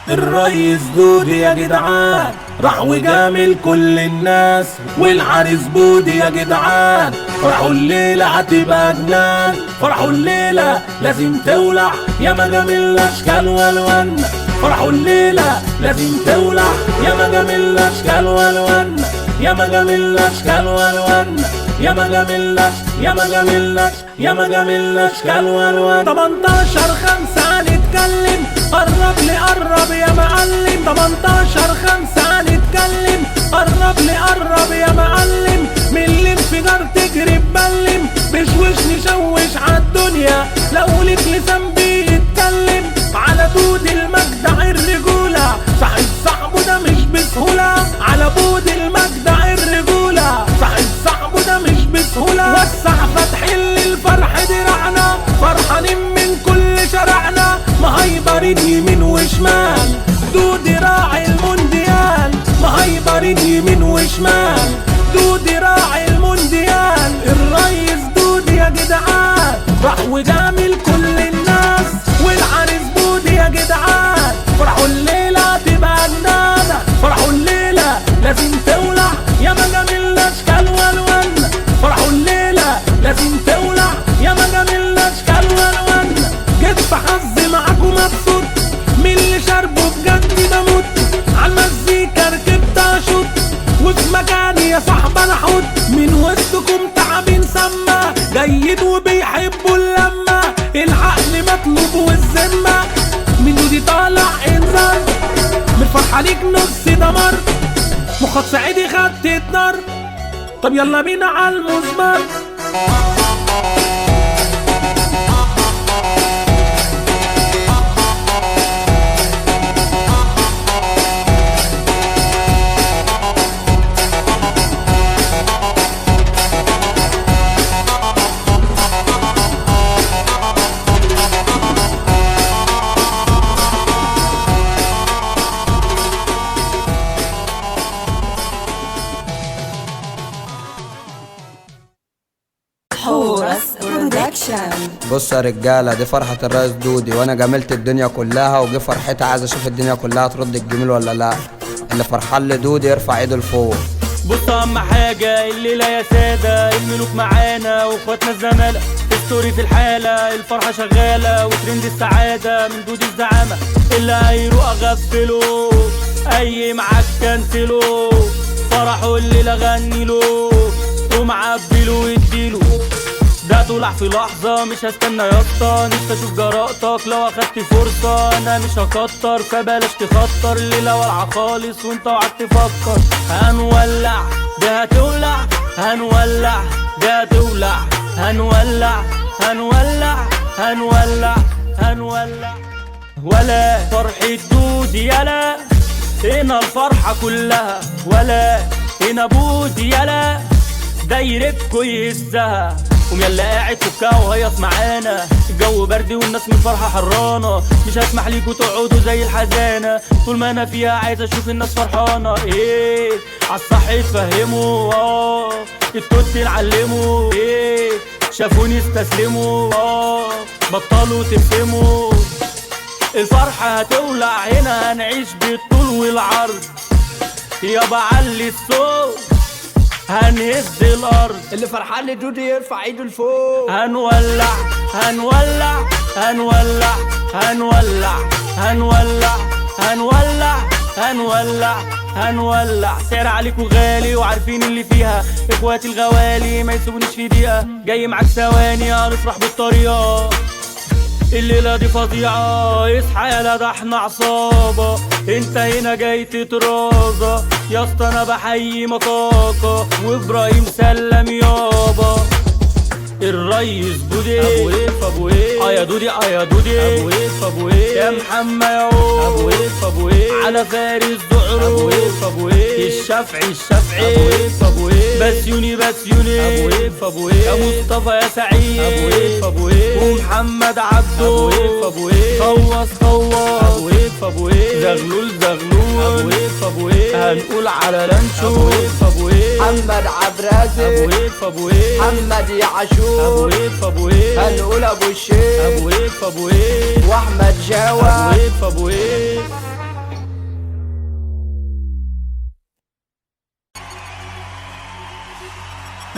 الريس دودي يا جدعان راح وجامل كل الناس، والعريس بودي يا جدعان فرحوا الليلة هتبقى جنان. فرحوا الليلة لازم تولع يا مجام الاشكال والوان. فرحوا الليلة لازم تولع يا مجام الاشكال والوان. يا مجام الاشكال والوان. يا مجام يا مجام يا مجام الاشكال والوان. 18/5 نتكلم، قرب لي قرب يا معلم. 18/5 نتكلم، قرب لي قرب يا معلم. من الانفجار تجري ببلم، بشوش نشوش عالدنيا لو ليك لسان بيتكلم. على دود المجدع الرجولة صاحب صاحبه ده مش بسهولة. على بود المجدع الرجولة صاحب صاحبه ده مش بسهولة. وسع فتح الفرح درعنا، فرحانين من كل شارعنا، مهيبرين يمين وشمال. دودي راعي المونديال، مهيبرين يمين وشمال. دودي راعي المونديال. الريس دودي يا جدعان راح وجامل كل الناس، والعريس بودي يا جدعان فرحوا الليلة تبقى جنانة. فرحوا الليلة لازم تولع يا مجام الاشكال والوان. فرحوا الليلة لازم تولع يا مجام الاشكال والوان. جيت في حظي معاكم مبسوط، من اللي شاربه بجد بموت. عالمزيكا ركبت اشوط، وفي مكاني يا صاحب انا حوت. من وسطكم تعبين سما، جيد وبيحبوا اللمة. العقل مطلوب والذمة، من دودي طالع انذار. من الفرحة ليك نص دمر، مخاط صعيدي خدت نار. طب يلا بينا عالمزمار. بصوا يا رجاله، دي فرحة الريس دودي، وانا جاملت الدنيا كلها وجي فرحتها. عايز اشوف الدنيا كلها ترد الجميل ولا لا. اللي فرحان لدودي يرفع ايده لفوق. بص اهم حاجة الليلة يا سادة، الملوك معانا واخواتنا الزمالة. ستوري في الحالة، الفرحة شغالة وترند السعادة من دودي الزعامة. اللي هيروق اغفله، اي معاك كنسله. فرحوا الليلة غنيله ومعبيله واديله. ده طلع في لحظة مش هستنى يا اسطى، نفسي اشوف جرأتك لو اخدت فرصة. انا مش هكتر فبلاش تخطر، الليلة والعة خالص وانت وعد تفكر. هنولع ده هتولع، هنولع ده هتولع. هنولع هنولع هنولع هنولع. ولا فرحة دودي يلا، هنا الفرحة كلها. ولا هنا بودي يلا، دايرتكوا يهزها. قوم يلا قاعد فكها وهيص معانا، الجو برد والناس من الفرحة حرانة. مش هسمح ليكوا تقعدوا زي الحزانة، طول ما انا فيها عايز اشوف الناس فرحانة. ايه عالصح اتفهموا، التوت نعلموا. ايه شافوني استسلموا، بطلوا تفهموا. الفرحة هتولع هنا، هنعيش بالطول والعرض. يابا علي الصوت هنهز الارض. اللي فرحان لدودي يرفع ايده لفوق. هنولع هنولع هنولع هنولع هنولع هنولع هنولع هنولع. سعر عليكوا غالي وعارفين اللي فيها، اخواتي الغوالي ما يسيبونيش في دقيقة. جاي معاك ثواني هنفرح بالطريقة. الليلة دي فظيعة، اصحى يالا ده احنا عصابة. انت هنا جاي تترازى يا اسطى، انا بحيي مكاكا وابراهيم سلم يابا. الريس بودي ابو ايه ابو ايه، يا دودي يا دودي ابو ايه ابو ايه، يا محمد يعود ابو ايه ابو ايه، على فارس زعرو ابو ايه ابو ايه، الشافعي ابو ايه ابو ايه، بسيوني ابو ايه ابو ايه، يا مصطفى يا سعيد ابو ايه ابو ايه، ومحمد عبده ابو ايه ابو ايه، خوص ابو ايه ابو ايه، زغلول ابو ايه ابو ايه، هنقول على لانشو ابو ايه ابو ايه، محمد عبرازي ابو ايه ابو ايه، محمد يعشور ابو ايه ابو ايه، هنقول ابو الشيخ ابو ايه ابو ايه، واحمد جاوة ابو ايه ابو ايه.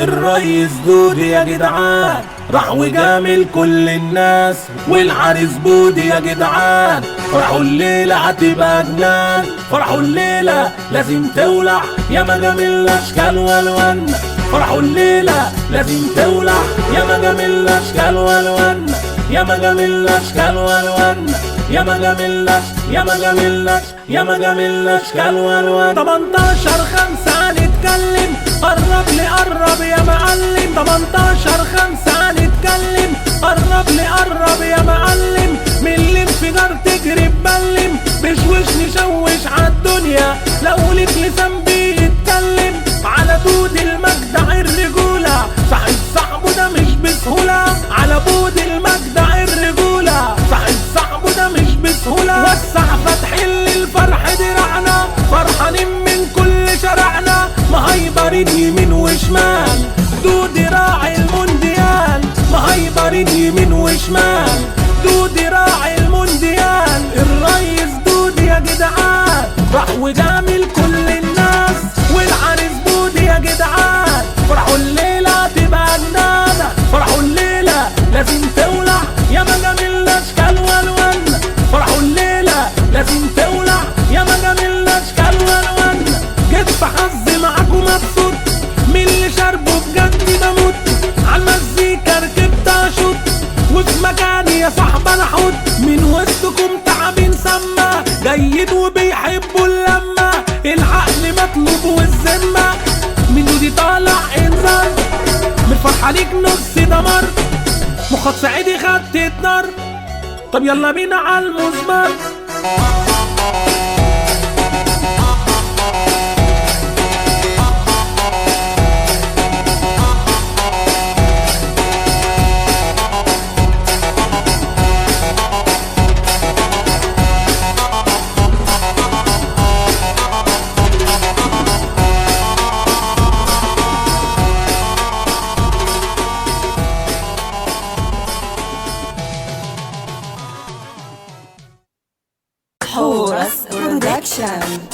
الريس دودي يا جدعان راح وجامل كل الناس، والعريس بودي يا جدعان فرحوا الليلة هتبقى جنان. فرحوا الليلة لازم تولع يا مجامل الاشكال والوان، فرحوا الليلة لازم تولع يا مجامل الاشكال والوان، يا مجامل الاشكال والوان، يا مجامل يا مجامل يا مجامل الاشكال والوان. 18/5 هنتكلم، قرب لي قرب يا معلم. 18/5 هنتكلم، قرب لي قرب يا معلم. من الانفجار تجري ببلم، بشوش نشوش عالدنيا لو ليك لسان بيتكلم. على دود المجدع الرجولة صاحب صاحبه ده مش بسهولة، على بود المجدع الرجولة صاحب صاحبه ده مش بسهولة. وسع فتحل الفرح درعنا، فرحانين من كل شارعنا، مهيبرين يمين وشمال. دودي راعي المونديال، مهيبرين يمين وشمال. دودي راعي المونديال، الريس دودي يا جدعان راح وجامل كل الناس، والعريس بودي يا جدعان فرحوا الليلة تبقى جنانة. فرحوا الليلة لازم تولع يا مجامل الاشكال والوان، فرحوا الليلة لازم تولع يا مجامل الاشكال والوان. جيت في حظي معاكم مبسوط، من اللي شاربه بجد بموت، عالمزيكا ركبت اشوط، وفي مكاني يا صاحب انا حوت. من وسطكم تعبين سما، جيد وبيحبوا اللمة، العقل مطلوب والذمة. من دودي طالع انذار، من فرحة ليك نص دمر، مخاط سعيدي خدت نار. طب يلا بينا عالمزمار.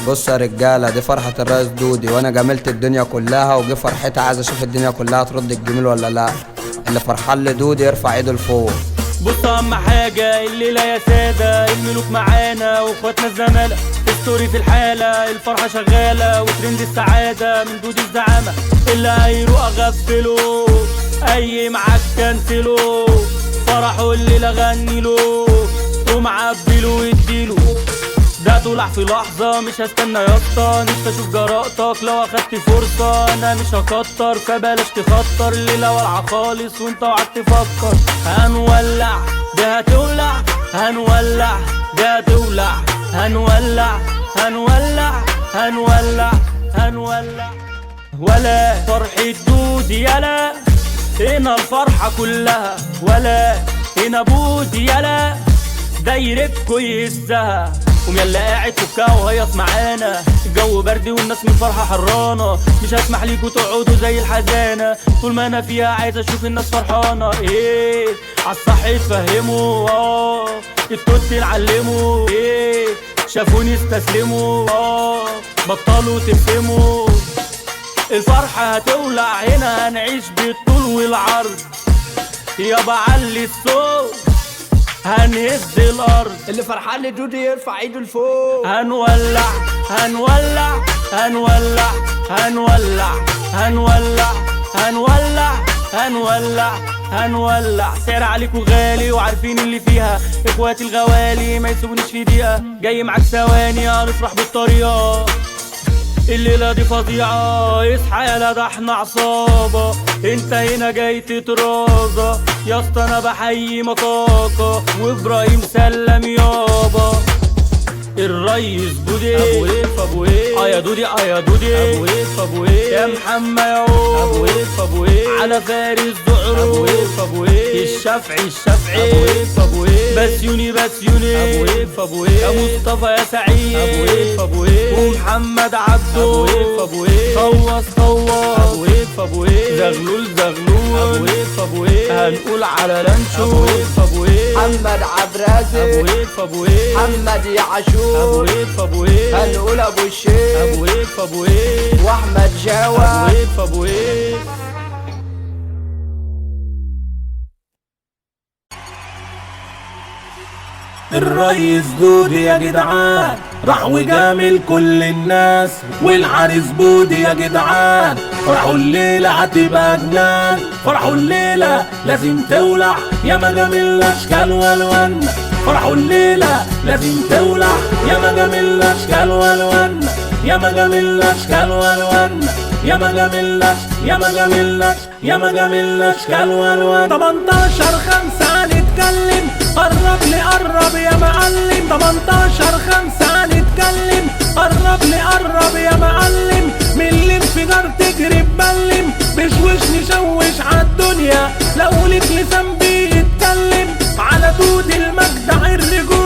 بصوا يا رجاله، دي فرحة الريس دودي، وانا جاملت الدنيا كلها وجي فرحتها، عايز اشوف الدنيا كلها ترد الجميل ولا لا. اللي فرحان لدودي يرفع ايده لفوق. بص اهم حاجة الليلة يا سادة، الملوك معانا واخواتنا الزمالة، ستوري في الحالة، الفرحة شغالة وترند السعادة من دود الزعامة. اللي هيروق اغفله، اي معاك كنسله، فرحوا الليلة غنيله، قوم عبيله واديله. ده طلع في لحظة مش هستنى يا اسطى، نفسي اشوف جرأتك لو اخدت فرصة. انا مش هكتر فبلاش تخطر، الليلة والعة خالص وانت وقعدت تفكر. هنولع ده هتولع، هنولع ده هتولع، هنولع هنولع هنولع هنولع. ولا فرحة دودي يلا، هنا الفرحة كلها، ولا هنا بودي يلا دايرتكو يهزها. قوم يلا قاعد فكها وهيص معانا، الجو برد والناس من الفرحة حرانة، مش هسمح ليكوا تقعدوا زي الحزانة، طول ما انا فيها عايز اشوف الناس فرحانة. ايه عالصح اتفهموا، التوت نعلموا، ايه شافوني استسلموا، بطلوا تفهموا. الفرحة هتولع هنا، هنعيش بالطول والعرض، يابا علي الصوت هنهز الارض. اللي فرحان لدودي يرفع ايده لفوق. هنولع هنولع هنولع هنولع هنولع هنولع هنولع هنولع. سعر عليكوا غالي وعارفين اللي فيها، اخواتي الغوالي ما يسيبونيش في دقيقة، جاي معاك ثواني هنفرح بالطريقة. الليلة دي فظيعة، اصحى يالا ده احنا عصابة، انت هنا جاي تترازى يا اسطى. انا بحيي مكاكا وابراهيم سلم يابا. الريس بودي ابو ويف ابو ويف، يا دودي يا دودي ابو ويف ابو ويف، يا محمد يعقوب ابو ويف ابو ويف، على فارس زعرو ابو ويف ابو ويف، الشافعي ابو ويف ابو ويف، بسيوني ابو ويف ابو ويف، يا مصطفى يا سعيد ابو ويف ابو ويف، ومحمد عبده ابو ويف ابو ويف، خوص ابو ويف ابو ويف، زغلول ابو ويف ابو ويف، هنقول على لانشو ابو ويف ابو ويف، محمد عبد الرازق ابو ويف ابو ويف، محمد يعشور ابو ويف ابو ويف، هنقول ابو الشيخ ابو ويف ابو ويف، واحمد جاوة ابو ويف ابو ويف. الريس دودي يا جدعان راح وجامل كل الناس، والعريس بودي يا جدعان فرحوا الليلة هتبقى جنان. فرحوا الليلة لازم تولع يا ما جميل اشكال والوان. فرحوا الليلة لازم تولع يا ما جميل اشكال والوان. يا ما جميل اشكال والوان. يا ما جميل يا ما جميل يا ما جميل اشكال والوان. 18/5 هنتكلم قرب لي قرب يا معلم. 18/5 هنتكلم قرب لي قرب يا معلم. من الانفجار تجري ببلم بشوش نشوش عالدنيا. لو ليك لسان بيتكلم على دود المجدع الرجول.